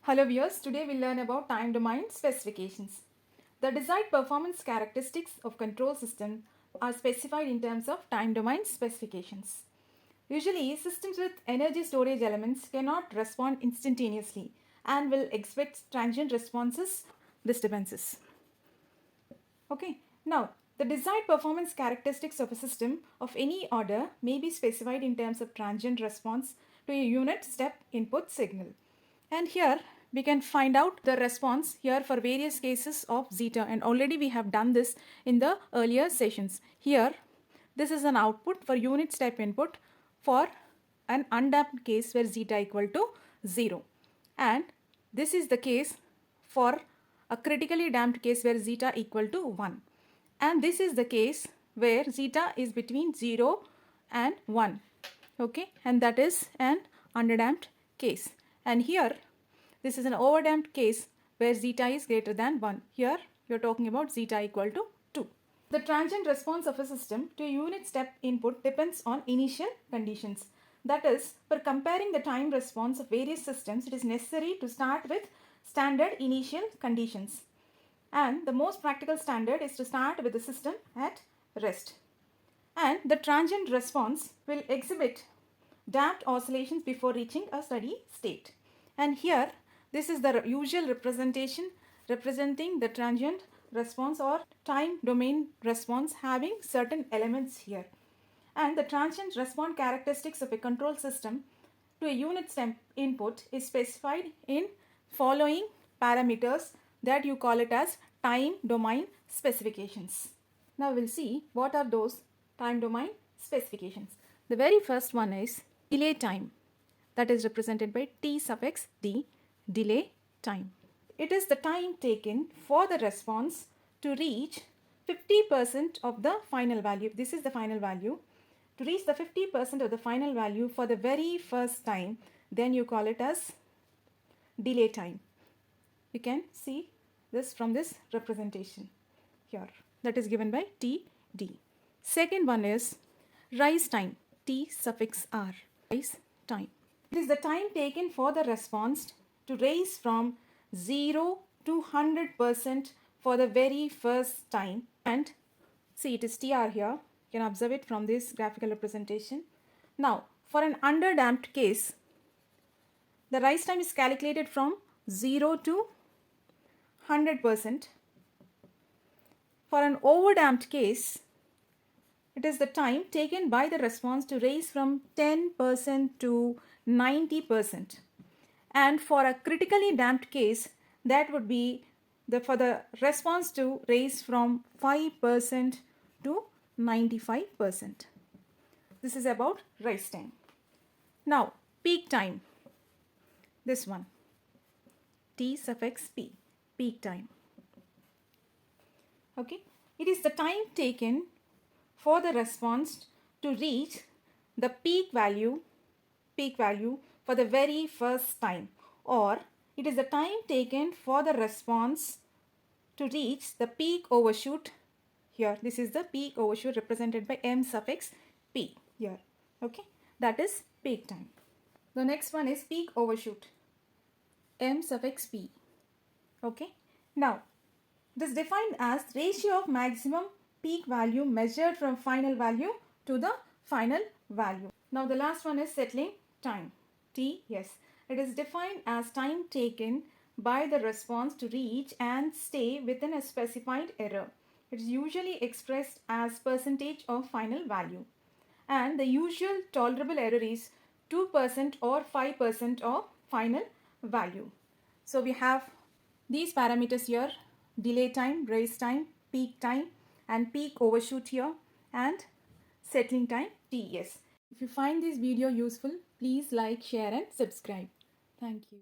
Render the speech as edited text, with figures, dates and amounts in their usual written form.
Hello viewers, today we'll learn about time domain specifications. The desired performance characteristics of control system are specified in terms of time domain specifications. Usually, systems with energy storage elements cannot respond instantaneously and will exhibit transient responses, disturbances. Okay, now the desired performance characteristics of a system of any order may be specified in terms of transient response to a unit step input signal. And here we can find out the response here for various cases of zeta, and already we have done this in the earlier sessions. Here this is an output for unit step input for an undamped case where zeta equal to 0, and this is the case for a critically damped case where zeta equal to 1, and this is the case where zeta is between 0 and 1. Okay, and that is an underdamped case. And here this is an overdamped case where zeta is greater than 1. Here we are talking about zeta equal to 2. The transient response of a system to a unit step input depends on initial conditions. That is, for comparing the time response of various systems, it is necessary to start with standard initial conditions. And the most practical standard is to start with the system at rest. And the transient response will exhibit damped oscillations before reaching a steady state. And here this is the usual representation representing the transient response or time domain response having certain elements here. And the transient response characteristics of a control system to a unit step input is specified in following parameters that you call it as time domain specifications. Now we'll see what are those time domain specifications. The very first one is delay time, that is represented by T suffix D, delay time. It is the time taken for the response to reach 50% of the final value. This is the final value. To reach the 50% of the final value for the very first time, then you call it as delay time. You can see this from this representation here, that is given by TD. Second one is rise time, T suffix R, rise time. It is the time taken for the response to rise from 0 to 100% for the very first time, and see it is TR here. You can observe it from this graphical representation. Now for an underdamped case, the rise time is calculated from 0 to 100%. For an overdamped case, it is the time taken by the response to rise from 10% to 90%. And for a critically damped case, that would be for the response to rise from 5% to 95%. This is about rise time. Now peak time, this one, T suffix P, peak time. Okay, it is the time taken for the response to reach the peak value for the very first time, or it is the time taken for the response to reach the peak overshoot here. This is the peak overshoot represented by M suffix P here. Okay, that is peak time. The next one is peak overshoot, M suffix P. Okay, now this is defined as ratio of maximum peak value measured from final value to the final value. Now the last one is settling time, TS. It is defined as time taken by the response to reach and stay within a specified error. It is usually expressed as percentage of final value, and the usual tolerable error is 2% or 5% of final value. So we have these parameters here: delay time, rise time, peak time, and peak overshoot here, and settling time, TS. If you find this video useful, please like, share and subscribe. Thank you.